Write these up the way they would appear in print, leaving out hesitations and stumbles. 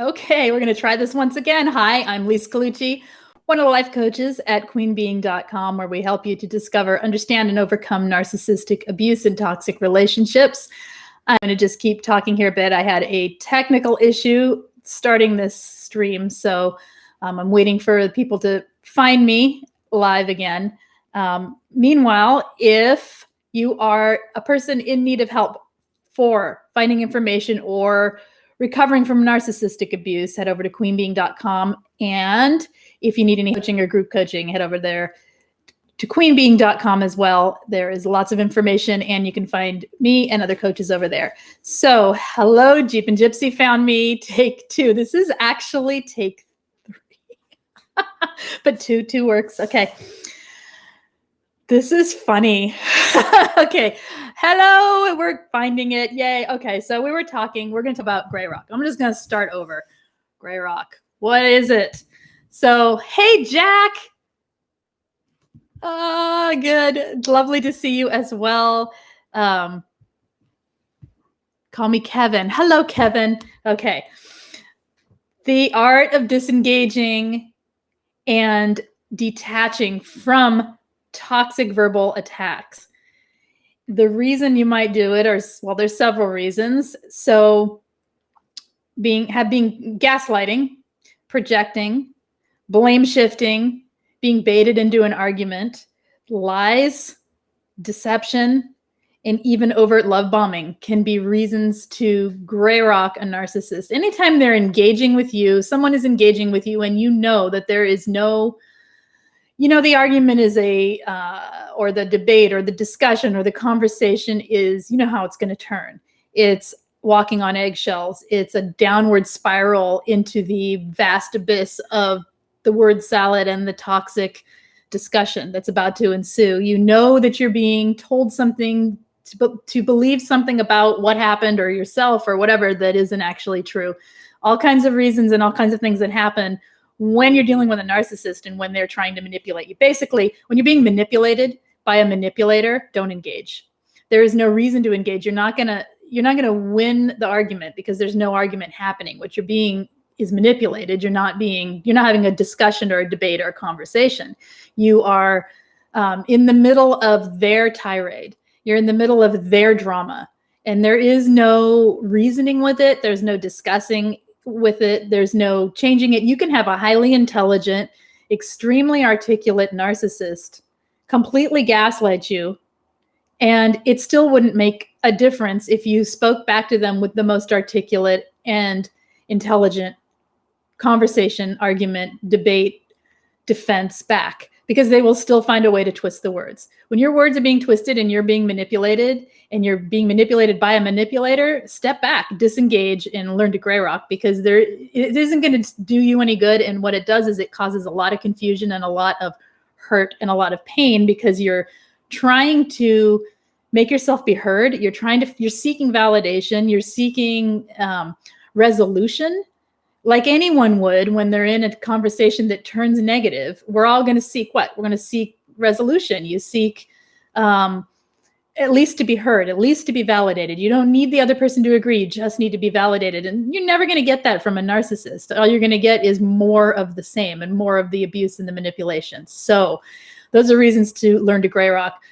Okay, we're going to try this once again. Hi, I'm Lise Colucci, one of the life coaches at queenbeing.com, where we help you to discover, understand, and overcome narcissistic abuse and toxic relationships. I'm going to just keep talking here a bit. I had a technical issue starting this stream, so I'm waiting for people to find me live again. Meanwhile, if you are a person in need of help for finding information or recovering from narcissistic abuse, head over to queenbeing.com. And if you need any coaching or group coaching, head over there to queenbeing.com as well. There is lots of information, and you can find me and other coaches over there. So, hello, Jeep and Gypsy found me. Take 2. This is actually take 3. But two works. Okay. This is funny. Okay. Hello. We're finding it. Yay. Okay. So we were talking. We're going to talk about Grey Rock. I'm just going to start over. Grey Rock. What is it? So, hey, Jack. Good. Lovely to see you as well. Call me Kevin. Hello, Kevin. Okay. The art of disengaging and detaching from toxic verbal attacks. The reason you might do it there's several reasons. So being gaslighting, projecting, blame shifting, being baited into an argument, lies, deception, and even overt love bombing can be reasons to Grey Rock a narcissist. Anytime they're engaging with you, someone is engaging with you, and you know that there is no, the argument is or the debate or the discussion or the conversation is, how it's going to turn. It's walking on eggshells. It's a downward spiral into the vast abyss of the word salad and the toxic discussion that's about to ensue. You know that you're being told something to believe something about what happened or yourself or whatever that isn't actually true. All kinds of reasons and all kinds of things that happen when you're dealing with a narcissist and when they're trying to manipulate you. Basically, when you're being manipulated by a manipulator, don't engage. There is no reason to engage. You're not gonna win the argument because there's no argument happening. What you're being is manipulated. You're not having a discussion or a debate or a conversation. You are in the middle of their tirade. You're in the middle of their drama, and there is no reasoning with it. There's no discussing with it. There's no changing it. You can have a highly intelligent, extremely articulate narcissist completely gaslight you, and it still wouldn't make a difference if you spoke back to them with the most articulate and intelligent conversation, argument, debate, defense back, because they will still find a way to twist the words. When your words are being twisted and you're being manipulated by a manipulator, step back, disengage, and learn to Grey Rock, because it isn't going to do you any good. And what it does is it causes a lot of confusion and a lot of hurt and a lot of pain, because you're trying to make yourself be heard. You're seeking validation. You're seeking resolution, like anyone would when they're in a conversation that turns negative. We're all going to seek what? We're going to seek resolution. You seek at least to be heard, at least to be validated. You don't need the other person to agree. You just need to be validated. And you're never going to get that from a narcissist. All you're going to get is more of the same and more of the abuse and the manipulation. So those are reasons to learn to Grey Rock.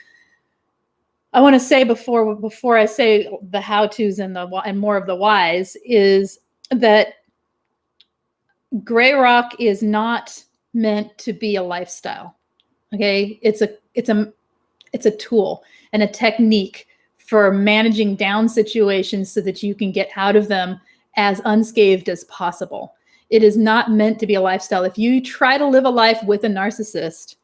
I want to say before I say the how-tos and more of the whys, is that Grey Rock is not meant to be a lifestyle. Okay, it's a tool and a technique for managing down situations so that you can get out of them as unscathed as possible. It is not meant to be a lifestyle. If you try to live a life with a narcissist,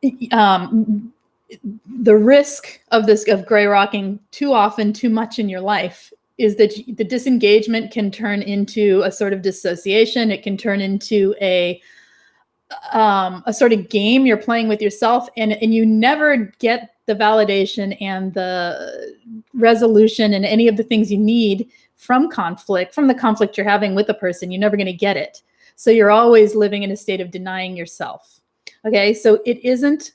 the risk of Grey Rocking too often, too much in your life, is that the disengagement can turn into a sort of dissociation. It can turn into a sort of game you're playing with yourself, and you never get the validation and the resolution and any of the things you need from the conflict you're having with a person. You're never going to get it. So you're always living in a state of denying yourself. Okay, so it isn't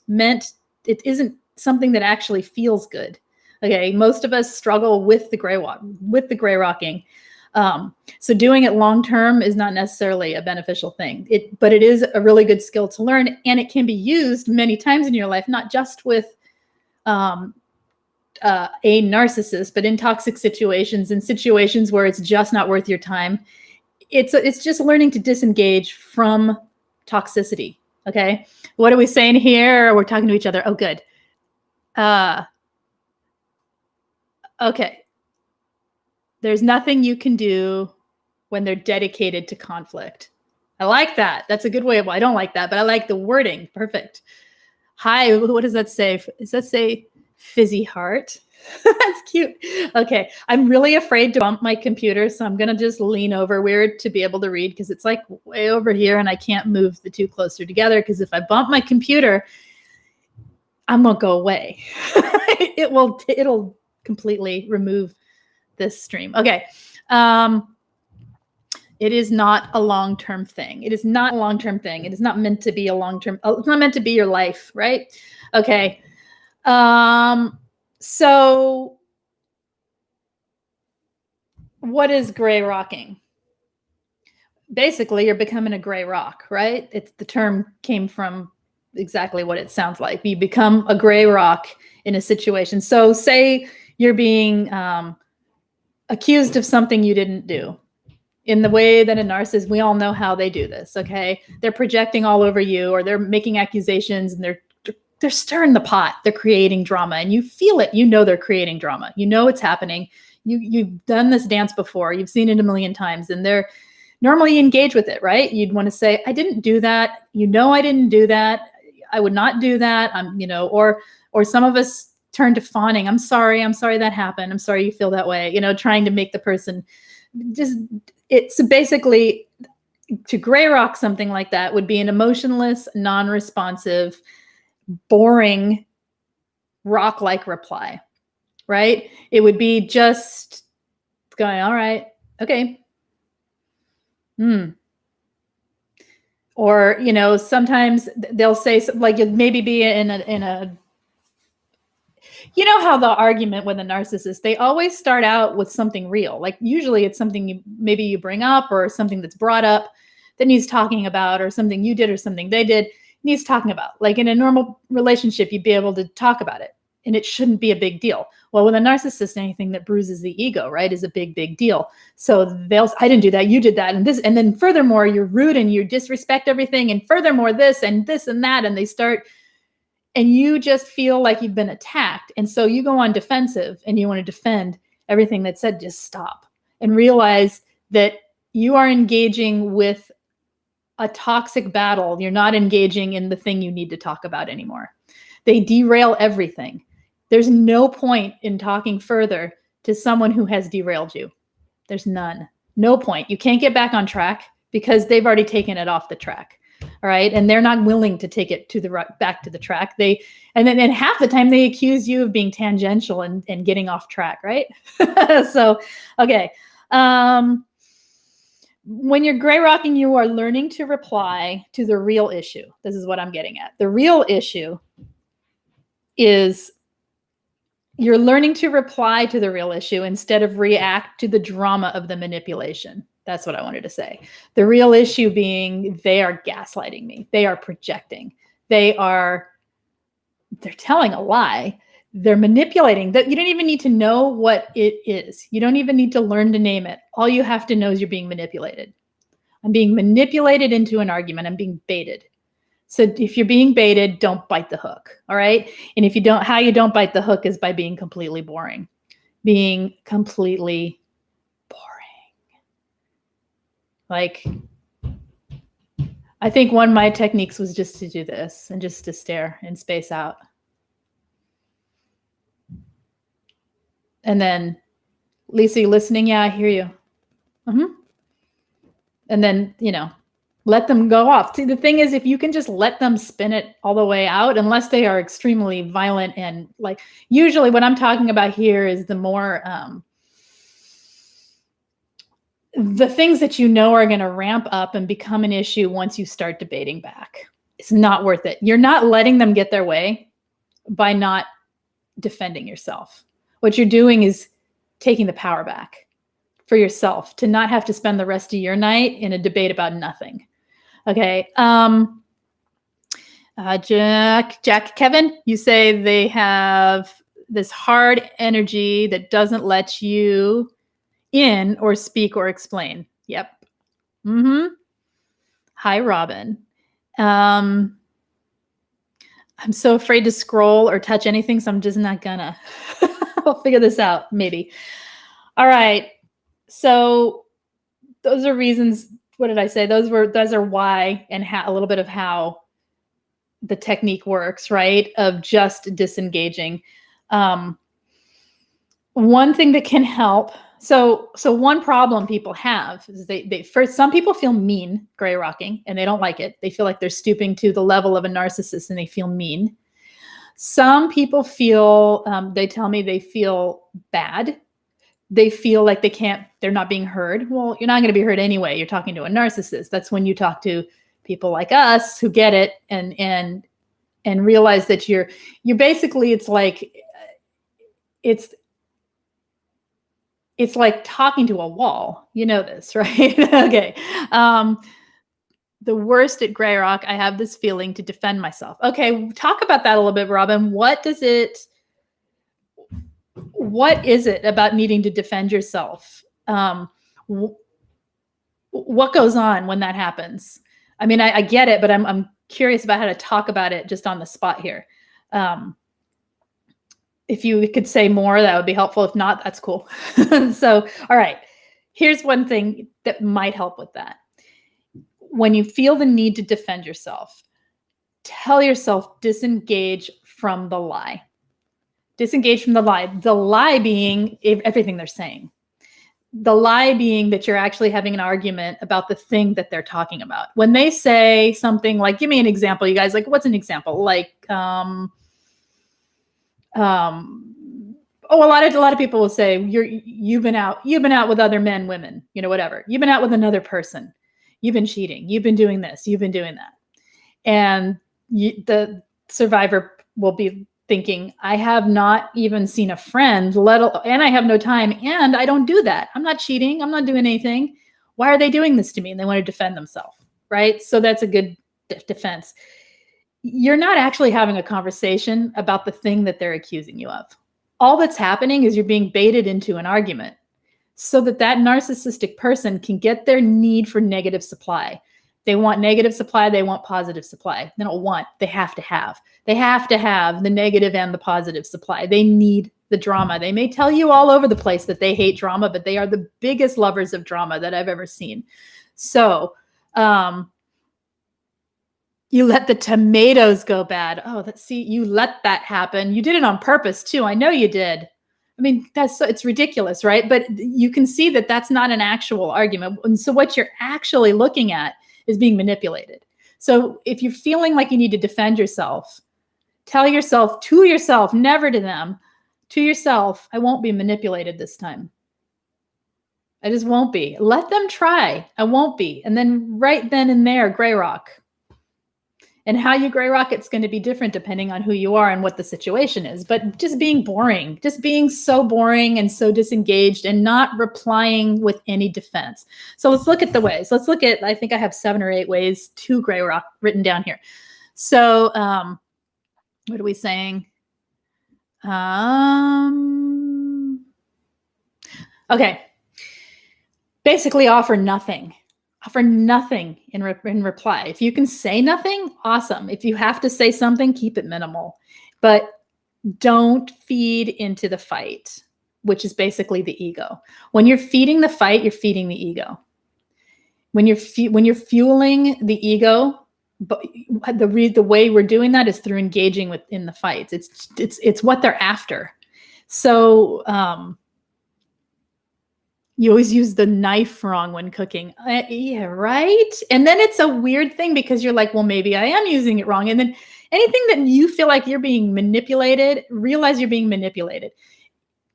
something that actually feels good. Okay, most of us struggle with the Grey Rocking. So doing it long-term is not necessarily a beneficial thing, but it is a really good skill to learn, and it can be used many times in your life, not just with a narcissist, but in toxic situations, in situations where it's just not worth your time. It's just learning to disengage from toxicity. Okay. What are we saying here? We're talking to each other. Oh, good. Okay. There's nothing you can do when they're dedicated to conflict. I like that. That's a good way of, I don't like that, but I like the wording. Perfect. Hi, what does that say? Does that say fizzy heart? That's cute. Okay. I'm really afraid to bump my computer, so I'm going to just lean over weird to be able to read, because it's like way over here and I can't move the two closer together, because if I bump my computer, I'm going to go away. It'll completely remove this stream. Okay. It is not a long-term thing. It is not a long-term thing. It is not meant to be a long-term. It's not meant to be your life, right? Okay. So what is gray rocking? Basically, you're becoming a gray rock, right? The term came from exactly what it sounds like. You become a gray rock in a situation. So say you're being accused of something you didn't do. In the way that a narcissist, we all know how they do this, okay? They're projecting all over you, or they're making accusations, and they're stirring the pot. They're creating drama, and you feel it. You know they're creating drama. You know it's happening. You've done this dance before. You've seen it a million times, and they're normally engaged with it, right? You'd want to say, I didn't do that. You know I didn't do that. I would not do that. Or some of us turn to fawning. I'm sorry that happened. I'm sorry you feel that way. Trying to make the person it's basically, to gray rock something like that would be an emotionless, non-responsive, boring, rock-like reply, right? It would be just going, all right, okay. Or, sometimes they'll say, like, you'll maybe be in a how the argument with a narcissist, they always start out with something real. Like usually it's something maybe you bring up, or something that's brought up that needs talking about, or something you did or something they did needs talking about. Like in a normal relationship, you'd be able to talk about it and it shouldn't be a big deal. Well, with a narcissist, anything that bruises the ego, right, is a big deal. So I didn't do that, you did that, and this, and then furthermore, you're rude and you disrespect everything, and furthermore, this and that, and they start. And you just feel like you've been attacked. And so you go on defensive and you want to defend everything that's said. Just stop and realize that you are engaging with a toxic battle. You're not engaging in the thing you need to talk about anymore. They derail everything. There's no point in talking further to someone who has derailed you. There's none. No point. You can't get back on track because they've already taken it off the track. All right. And they're not willing to take it back to the track. And then half the time they accuse you of being tangential and getting off track. Right. So, okay. When you're gray rocking, you are learning to reply to the real issue. This is what I'm getting at. The real issue is you're learning to reply to the real issue instead of react to the drama of the manipulation. That's what I wanted to say. The real issue being they are gaslighting me. They are projecting. They're telling a lie. They're manipulating. That you don't even need to know what it is. You don't even need to learn to name it. All you have to know is you're being manipulated. I'm being manipulated into an argument. I'm being baited. So if you're being baited, don't bite the hook. All right. And if you don't, how you don't bite the hook is by being completely boring. Being completely boring. Like, I think one of my techniques was just to do this and just to stare and space out. And then, Lisa, you listening? Yeah, I hear you. And then, let them go off. See, the thing is, if you can just let them spin it all the way out, unless they are extremely violent and like, usually what I'm talking about here is the more, the things that are going to ramp up and become an issue once you start debating back. It's not worth it. You're not letting them get their way by not defending yourself. What you're doing is taking the power back. for yourself, to not have to spend the rest of your night in a debate about nothing. Okay. Jack, Kevin, you say they have this hard energy that doesn't let you in or speak or explain. Yep. Hi, Robin. I'm so afraid to scroll or touch anything, so I'm just not gonna. I'll figure this out, maybe. All right. So those are reasons. What did I say? Those are why and how, a little bit of how the technique works, right? Of just disengaging. One thing that can help. So one problem people have is they first, some people feel mean gray rocking and they don't like it. They feel like they're stooping to the level of a narcissist and they feel mean. Some people feel, they tell me they feel bad. They feel like they're not being heard. Well, you're not going to be heard anyway. You're talking to a narcissist. That's when you talk to people like us who get it and realize that you're basically, it's like talking to a wall. You know this, right? Okay. The worst at gray rock, I have this feeling to defend myself. Okay, talk about that a little bit, Robin. What is it about needing to defend yourself? What goes on when that happens? I mean, I get it, but I'm curious about how to talk about it just on the spot here. If you could say more, that would be helpful. If not, that's cool. So, all right, here's one thing that might help with that. When you feel the need to defend yourself, tell yourself, disengage from the lie. Disengage from the lie. The lie being everything they're saying. The lie being that you're actually having an argument about the thing that they're talking about. When they say something like, give me an example, you guys, like, what's an example? Like, a lot of people will say, you've been out with other men, women, whatever. You've been out with another person. You've been cheating. You've been doing this. You've been doing that. And the survivor will be thinking, I have not even seen a friend, and I have no time, and I don't do that. I'm not cheating. I'm not doing anything. Why are they doing this to me? And they want to defend themselves, right? So that's a good defense. You're not actually having a conversation about the thing that they're accusing you of. All that's happening is you're being baited into an argument so that narcissistic person can get their need for negative supply. They want negative supply. They want positive supply. They don't want, they have to have. They have to have the negative and the positive supply. They need the drama. They may tell you all over the place that they hate drama, but they are the biggest lovers of drama that I've ever seen. So, you let the tomatoes go bad. Oh, you let that happen. You did it on purpose too. I know you did. I mean, it's ridiculous, right? But you can see that that's not an actual argument. And so what you're actually looking at is being manipulated. So if you're feeling like you need to defend yourself, tell yourself, to yourself, never to them, to yourself, I won't be manipulated this time. I just won't be. Let them try. I won't be. And then right then and there, gray rock. And how you gray rock, it's going to be different depending on who you are and what the situation is. But just being boring, just being so boring and so disengaged and not replying with any defense. So let's look at the ways. Let's look at, I think I have 7 or 8 ways to gray rock written down here. So what are we saying? Okay. Basically offer nothing. Offer nothing in reply. If you can say nothing, awesome. If you have to say something, keep it minimal. But don't feed into the fight, which is basically the ego. When you're feeding the fight, you're feeding the ego. When you're fueling the ego, but the way we're doing that is through engaging within the fights. It's what they're after. So you always use the knife wrong when cooking. Yeah, right? And then it's a weird thing because you're like, well, maybe I am using it wrong. And then anything that you feel like you're being manipulated, realize you're being manipulated.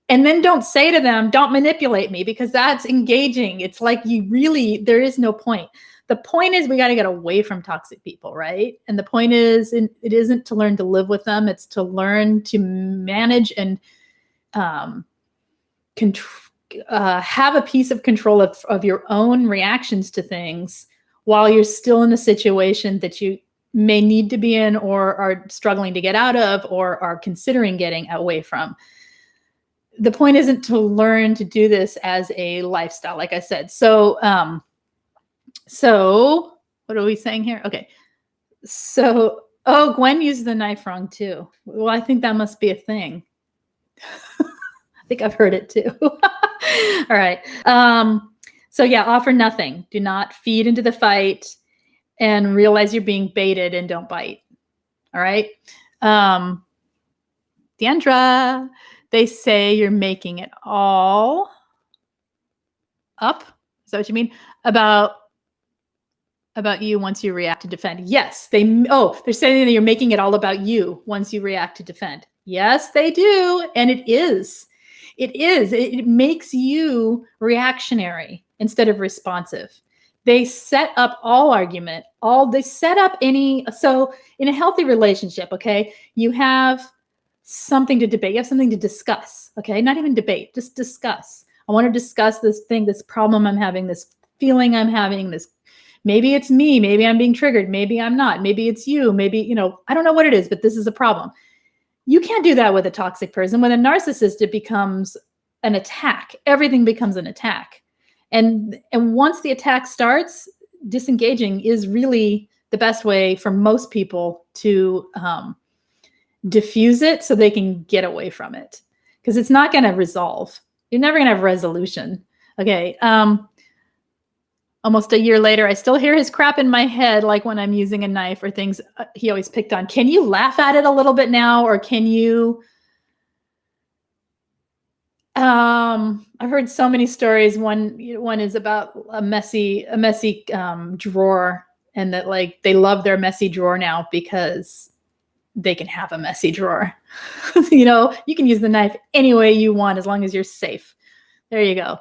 And then don't say to them, don't manipulate me, because that's engaging. It's like there is no point. The point is we got to get away from toxic people, right? And the point is, it isn't to learn to live with them. It's to learn to manage and have a piece of control of your own reactions to things while you're still in a situation that you may need to be in, or are struggling to get out of, or are considering getting away from. The point isn't to learn to do this as a lifestyle, like I said. So what are we saying here? Okay. So, oh, Gwen used the knife wrong too. Well, I think that must be a thing. I think I've heard it too. All right. So yeah, offer nothing. Do not feed into the fight, and realize you're being baited, and don't bite. All right. Deandra, they say you're making it all up. Is that what you mean? About you once you react to defend. Yes, they're saying that you're making it all about you once you react to defend. Yes, they do. And it is. It makes you reactionary instead of responsive. They set up all argument, they set up so in a healthy relationship, okay, you have something to debate, you have something to discuss, okay, not even debate, just discuss. I want to discuss this thing, this problem I'm having, this feeling I'm having, maybe it's me, maybe I'm being triggered, maybe I'm not, maybe it's you, maybe, I don't know what it is, but this is a problem. You can't do that with a toxic person. With a narcissist, it becomes an attack. Everything becomes an attack. And once the attack starts, disengaging is really the best way for most people to diffuse it so they can get away from it. Because it's not going to resolve. You're never going to have resolution. Okay. Almost a year later, I still hear his crap in my head, like when I'm using a knife or things he always picked on. Can you laugh at it a little bit now? Or can you... I've heard so many stories. One is about a messy drawer, and that like they love their messy drawer now because they can have a messy drawer. You can use the knife any way you want as long as you're safe. There you go.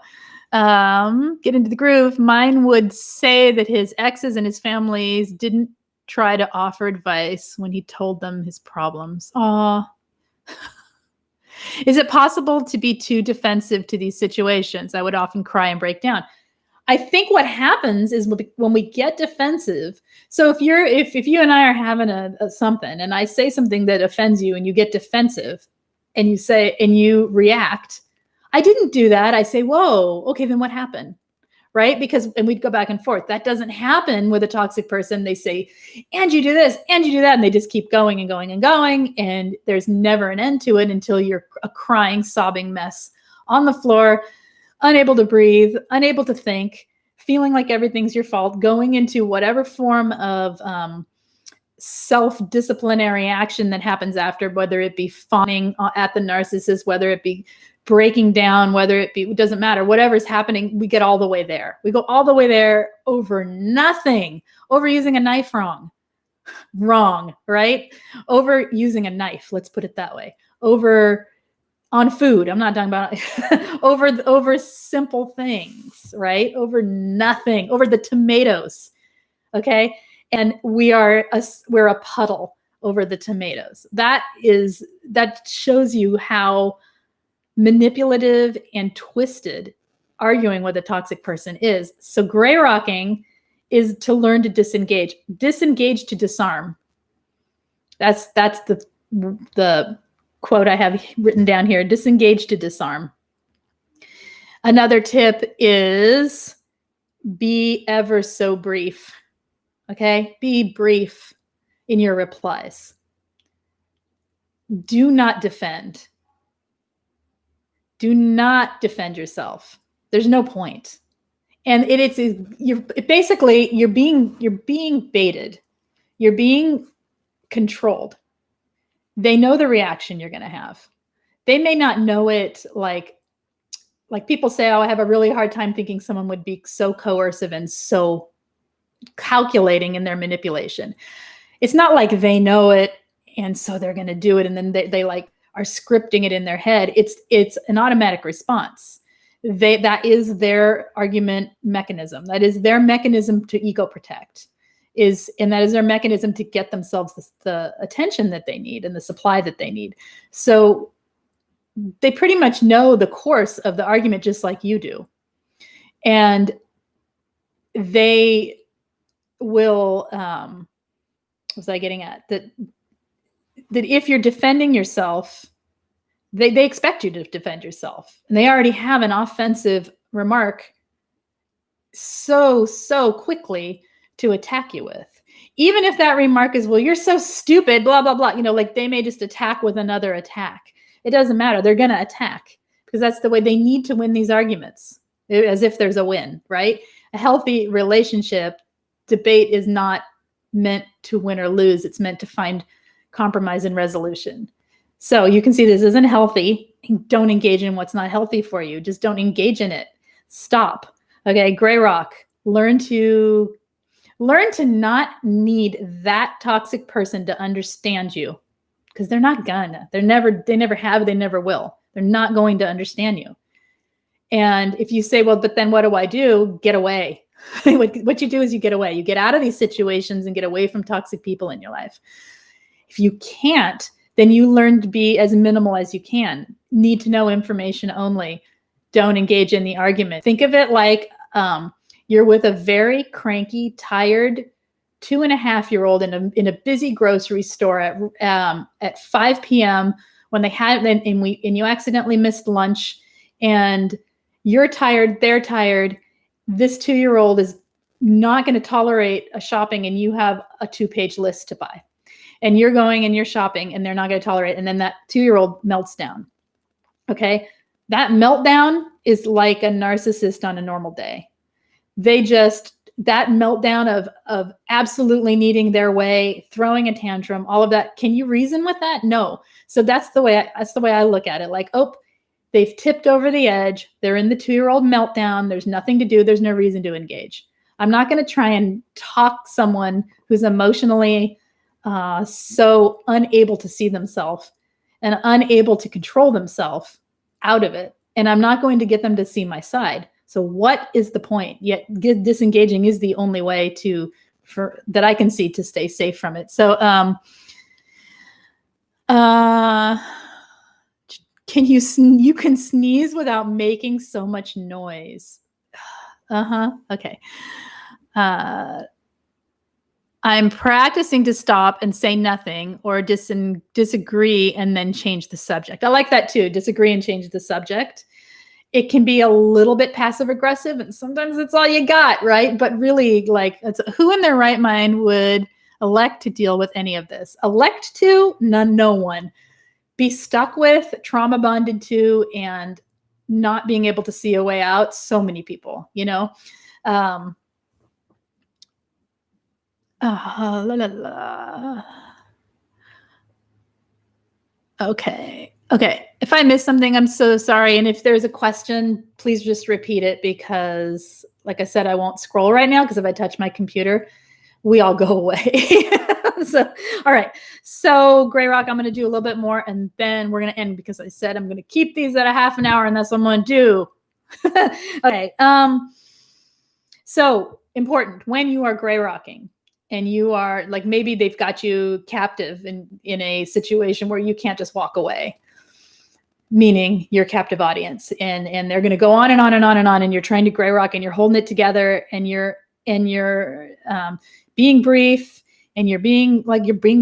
Get into the groove. Mine would say that his exes and his families didn't try to offer advice when he told them his problems. Aw. Is it possible to be too defensive to these situations? I would often cry and break down. I think what happens is when we get defensive. So if you and I are having a something, and I say something that offends you, and you get defensive, and you react, I didn't do that. I say, whoa, okay, then what happened? Right? And we'd go back and forth. That doesn't happen with a toxic person. They say, and you do this, and you do that. And they just keep going and going and going. And there's never an end to it until you're a crying, sobbing mess on the floor, unable to breathe, unable to think, feeling like everything's your fault, going into whatever form of self-disciplinary action that happens after, whether it be fawning at the narcissist, whether it be breaking down, it doesn't matter, whatever's happening, we get all the way there. We go all the way there over nothing, over using a knife wrong, right? Over using a knife, let's put it that way. Over on food, I'm not talking about over simple things, right? Over nothing, over the tomatoes, okay? And we're a puddle over the tomatoes. That shows you how manipulative and twisted arguing with a toxic person is. So gray rocking is to learn to disengage to disarm. That's the quote I have written down here: disengage to disarm. Another tip is be ever so brief. Okay, be brief in your replies. Do not defend. Do not defend yourself. There's no point. And you're being baited. You're being controlled. They know the reaction you're going to have. They may not know it like people say, oh, I have a really hard time thinking someone would be so coercive and so calculating in their manipulation. It's not like they know it and so they're going to do it, and then they like are scripting it in their head. It's an automatic response. That is their argument mechanism. That is their mechanism to ego protect. And that is their mechanism to get themselves the attention that they need and the supply that they need. So they pretty much know the course of the argument just like you do. And they will, what was I getting at? That if you're defending yourself, they expect you to defend yourself. And they already have an offensive remark so quickly to attack you with. Even if that remark is, well, you're so stupid, blah, blah, blah. Like they may just attack with another attack. It doesn't matter. They're going to attack because that's the way they need to win these arguments, as if there's a win, right? A healthy relationship debate is not meant to win or lose. It's meant to find compromise and resolution. So you can see this isn't healthy. Don't engage in what's not healthy for you. Just don't engage in it. Stop. Okay, Gray Rock, learn to not need that toxic person to understand you, because they're not gonna. They never have, they never will. They're not going to understand you. And if you say, well, but then what do I do? Get away. What you do is you get away. You get out of these situations and get away from toxic people in your life. If you can't, then you learn to be as minimal as you can. Need to know information only. Don't engage in the argument. Think of it like you're with a very cranky, tired 2.5-year-old in a busy grocery store at 5 p.m. when they had and you accidentally missed lunch, and you're tired, they're tired. This 2-year-old is not going to tolerate a shopping, and you have a 2-page list to buy. And you're going and you're shopping, and they're not going to tolerate it. And then that 2-year-old melts down. Okay? That meltdown is like a narcissist on a normal day. That meltdown of absolutely needing their way, throwing a tantrum, all of that. Can you reason with that? No. So that's the way I look at it. Like, oh, they've tipped over the edge. They're in the 2-year-old meltdown. There's nothing to do. There's no reason to engage. I'm not going to try and talk someone who's emotionally so unable to see themselves and unable to control themselves out of it. And I'm not going to get them to see my side. So what is the point? Yet disengaging is the only way that I can see to stay safe from it. So you can sneeze without making so much noise. Okay. I'm practicing to stop and say nothing or disagree and then change the subject. I like that too. Disagree and change the subject. It can be a little bit passive aggressive, and sometimes it's all you got, right? But really, like, who in their right mind would elect to deal with any of this? Elect to? No one. Be stuck with, trauma bonded to, and not being able to see a way out. So many people, Okay. If I missed something, I'm so sorry. And if there's a question, please just repeat it, because like I said, I won't scroll right now, because if I touch my computer, we all go away. So, all right. So Gray Rock, I'm going to do a little bit more, and then we're going to end, because I said I'm going to keep these at a half an hour, and that's what I'm going to do. Okay. So important when you are Gray Rocking, and you are like, maybe they've got you captive in a situation where you can't just walk away, meaning your captive audience, and they're going to go on and on and on and on, and you're trying to Gray Rock, and you're holding it together, and you're being brief, and you're being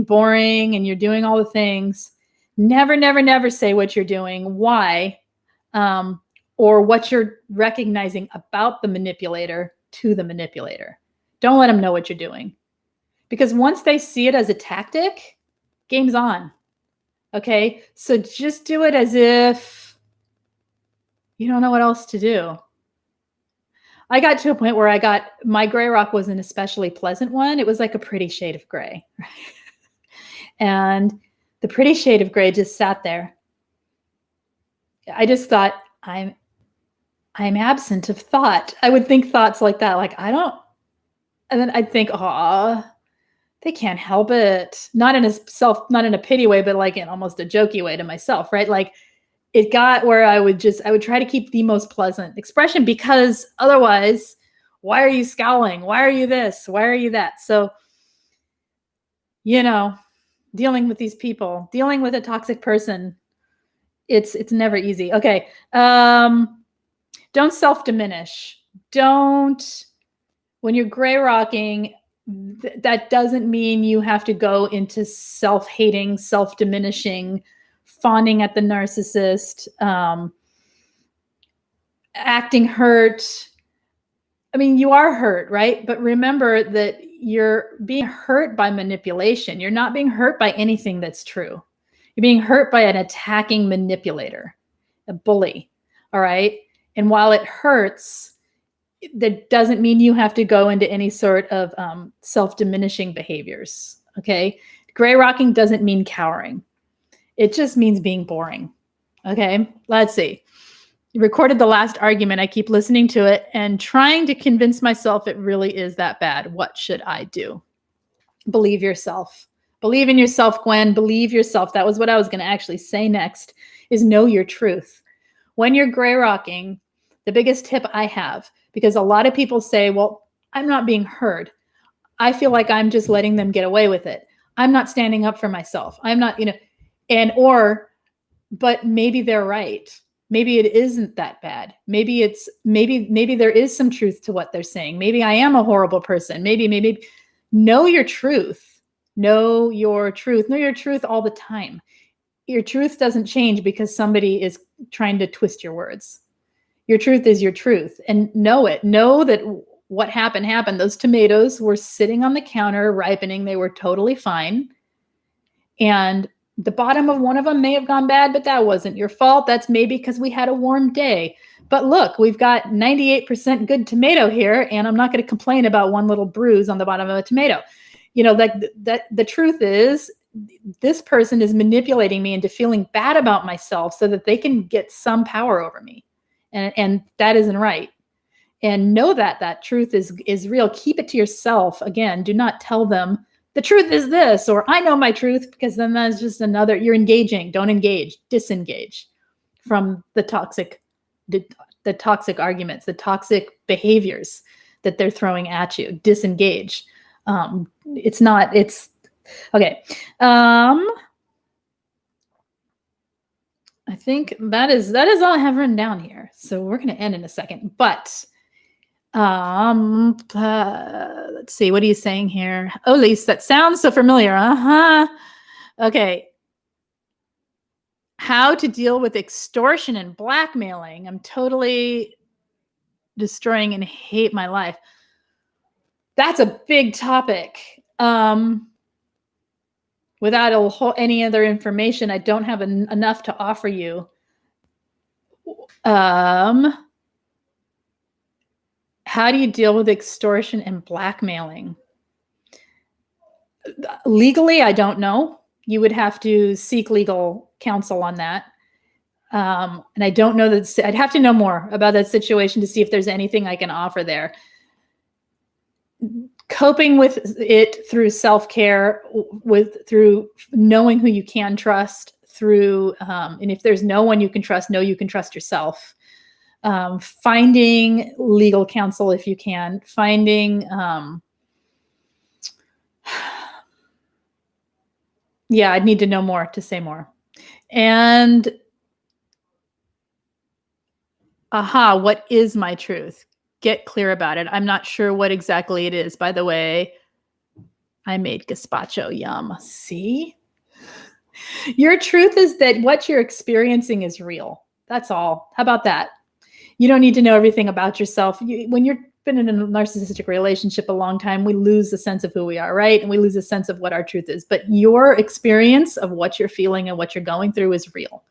boring, and you're doing all the things. Never say what you're doing, why, or what you're recognizing about the manipulator to the manipulator. Don't let them know what you're doing. Because once they see it as a tactic, game's on. Okay? So just do it as if you don't know what else to do. I got to a point where my Gray Rock was an especially pleasant one. It was like a pretty shade of gray. And the pretty shade of gray just sat there. I just thought, I'm absent of thought. I would think thoughts like that, like, I don't, and then I'd think, they can't help it. Not in a pity way, but like in almost a jokey way to myself, right? Like, it got where I would try to keep the most pleasant expression, because otherwise, why are you scowling? Why are you this? Why are you that? So, dealing with these people, dealing with a toxic person It's never easy. Okay. Don't self-diminish. When you're gray rocking, that doesn't mean you have to go into self-hating, self-diminishing, fawning at the narcissist, acting hurt. I mean, you are hurt, right? But remember that you're being hurt by manipulation. You're not being hurt by anything that's true. You're being hurt by an attacking manipulator, a bully. All right. And while it hurts, that doesn't mean you have to go into any sort of self-diminishing behaviors. Okay. Gray rocking doesn't mean cowering. It just means being boring. Okay. Let's see. You recorded the last argument. I keep listening to it and trying to convince myself it really is that bad. What should I do? Believe yourself. Believe in yourself, Gwen. Believe yourself. That was what I was going to actually say next, is know your truth. When you're gray rocking, the biggest tip I have, because a lot of people say, well, I'm not being heard. I feel like I'm just letting them get away with it. I'm not standing up for myself. I'm not, but maybe they're right. Maybe it isn't that bad. Maybe there is some truth to what they're saying. Maybe I am a horrible person. Maybe know your truth. Know your truth. Know your truth all the time. Your truth doesn't change because somebody is trying to twist your words. Your truth is your truth, and know it. Know that what happened. Those tomatoes were sitting on the counter ripening. They were totally fine. And the bottom of one of them may have gone bad, but that wasn't your fault. That's maybe because we had a warm day. But look, we've got 98% good tomato here, and I'm not going to complain about one little bruise on the bottom of a tomato. The truth is, this person is manipulating me into feeling bad about myself so that they can get some power over me. And that isn't right. And know that truth is real. Keep it to yourself. Again, do not tell them the truth is this, or I know my truth, because then that's just another, you're engaging. Don't engage, disengage from the toxic arguments, the toxic behaviors that they're throwing at you. Disengage. Okay. I think that is all I have written down here. So we're going to end in a second, but let's see. What are you saying here? Oh, Lise, that sounds so familiar. Okay. How to deal with extortion and blackmailing. I'm totally destroying and hate my life. That's a big topic. Without any other information, I don't have enough to offer you. How do you deal with extortion and blackmailing? Legally, I don't know. You would have to seek legal counsel on that. And I don't know that. I'd have to know more about that situation to see if there's anything I can offer there. Coping with it through self-care, through knowing who you can trust, and if there's no one you can trust, you can trust yourself. Finding legal counsel if you can. Yeah, I'd need to know more to say more. And what is my truth? Get clear about it. I'm not sure what exactly it is. By the way, I made gazpacho. Yum. See? Your truth is that what you're experiencing is real. That's all. How about that? You don't need to know everything about yourself. When you've been in a narcissistic relationship a long time, we lose the sense of who we are, right? And we lose a sense of what our truth is. But your experience of what you're feeling and what you're going through is real.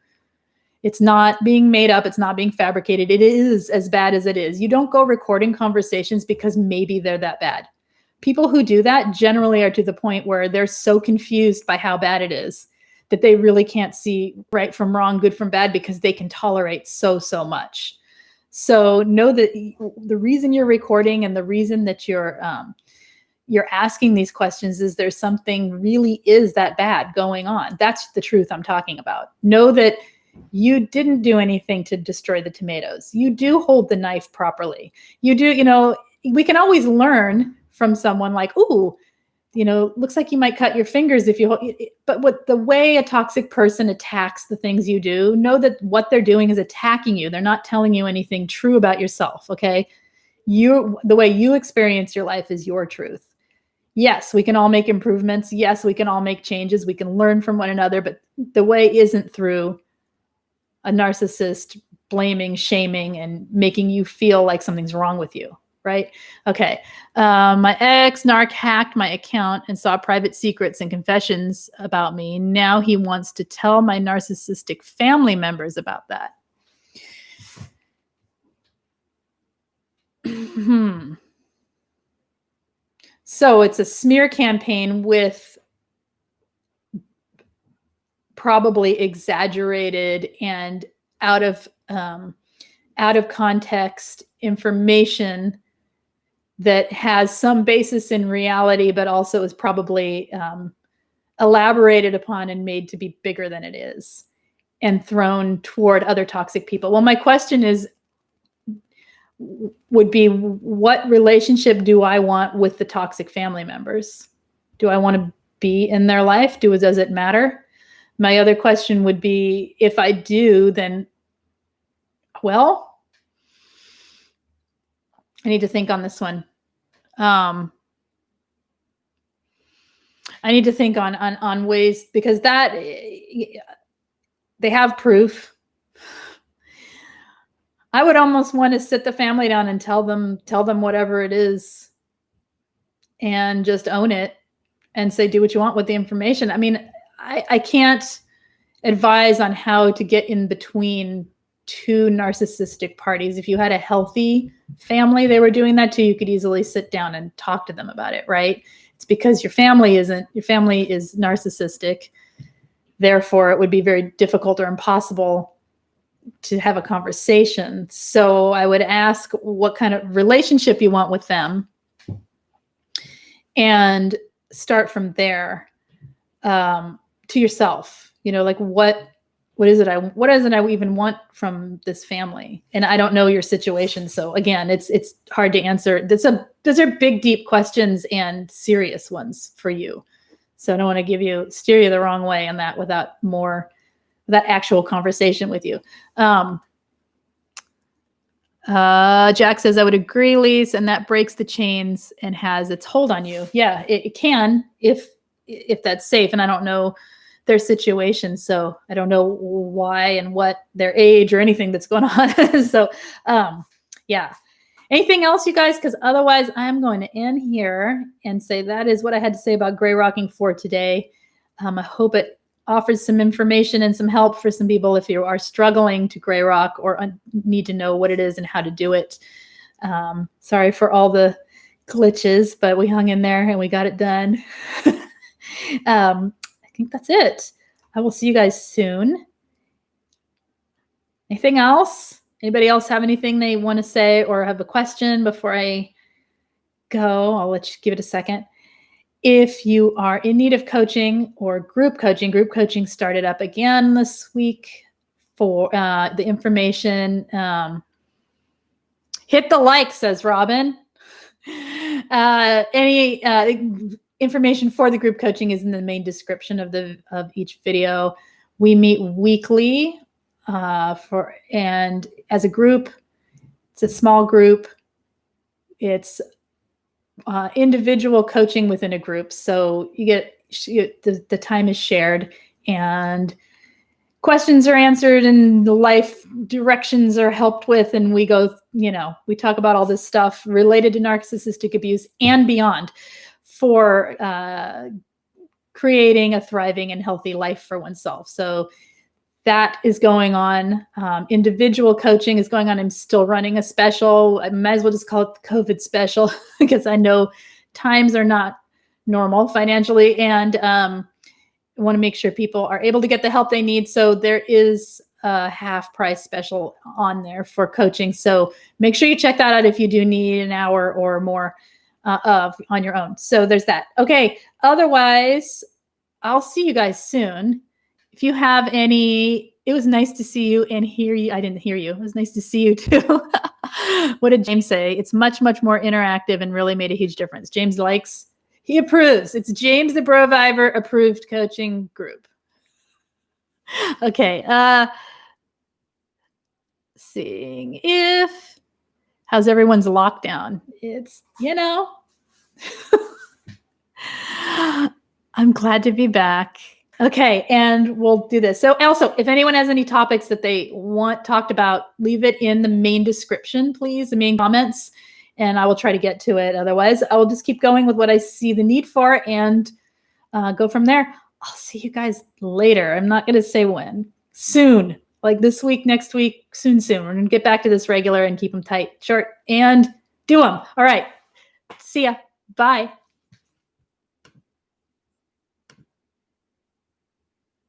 It's not being made up. It's not being fabricated. It is as bad as it is. You don't go recording conversations because maybe they're that bad. People who do that generally are to the point where they're so confused by how bad it is that they really can't see right from wrong, good from bad, because they can tolerate so much. So know that the reason you're recording and the reason that you're asking these questions is there's something really is that bad going on. That's the truth I'm talking about. Know that you didn't do anything to destroy the tomatoes. You do hold the knife properly. You do, we can always learn from someone like, ooh, looks like you might cut your fingers if you, but what the way a toxic person attacks the things you do, know that what they're doing is attacking you. They're not telling you anything true about yourself. Okay. The way you experience your life is your truth. Yes, we can all make improvements. Yes, we can all make changes. We can learn from one another, but the way isn't through a narcissist blaming, shaming, and making you feel like something's wrong with you. Right? Okay. My ex-narc hacked my account and saw private secrets and confessions about me. Now he wants to tell my narcissistic family members about that. So it's a smear campaign with probably exaggerated and out of context information that has some basis in reality, but also is probably elaborated upon and made to be bigger than it is and thrown toward other toxic people. Well, my question would be, what relationship do I want with the toxic family members? Do I want to be in their life? Does it matter? My other question would be, if I do, then, well, I need to think on this one. I need to think on ways, because that they have proof. I would almost want to sit the family down and tell them whatever it is and just own it and say, do what you want with the information. I mean, I can't advise on how to get in between two narcissistic parties. If you had a healthy family they were doing that to, you could easily sit down and talk to them about it, right? It's because your family is narcissistic. Therefore, it would be very difficult or impossible to have a conversation. So I would ask what kind of relationship you want with them and start from there, to yourself, like what is it I even want from this family? And I don't know your situation. So again, it's hard to answer. Those are big, deep questions and serious ones for you. So I don't want to steer you the wrong way on that without that actual conversation with you. Jack says, I would agree, Lise, and that breaks the chains and has its hold on you. Yeah, it can if that's safe. And I don't know their situation, so I don't know why and what their age or anything that's going on. So, yeah. Anything else, you guys? Because otherwise, I'm going to end here and say that is what I had to say about gray rocking for today. I hope it offers some information and some help for some people if you are struggling to gray rock or need to know what it is and how to do it. Sorry for all the glitches, but we hung in there and we got it done. I think that's it. I will see you guys soon. Anything else? Anybody else have anything they want to say or have a question before I go? I'll let you give it a second. If you are in need of coaching or group coaching started up again this week. For the information, hit the like, says Robin. Any information for the group coaching is in the main description of each video. We meet weekly and as a group. It's a small group. It's individual coaching within a group. So you get the time is shared and questions are answered and the life directions are helped with. And we go, we talk about all this stuff related to narcissistic abuse and beyond for creating a thriving and healthy life for oneself. So that is going on. Individual coaching is going on. I'm still running a special. I might as well just call it the COVID special because I know times are not normal financially. And I want to make sure people are able to get the help they need. So there is a half price special on there for coaching. So make sure you check that out if you do need an hour or more on your own. So there's that. Okay. Otherwise, I'll see you guys soon. If you have any, it was nice to see you and hear you. I didn't hear you. It was nice to see you too. What did James say? It's much, much more interactive and really made a huge difference. James likes He approves. It's James the Broviver approved coaching group. Okay. Seeing if how's everyone's lockdown? It's, I'm glad to be back. Okay, and we'll do this. So also, if anyone has any topics that they want talked about, leave it in the main description, please, the main comments, and I will try to get to it. Otherwise, I will just keep going with what I see the need for and go from there. I'll see you guys later. I'm not going to say when. Soon. Like this week, next week, soon. We're going to get back to this regular and keep them tight, short, and do them. All right. See ya. Bye.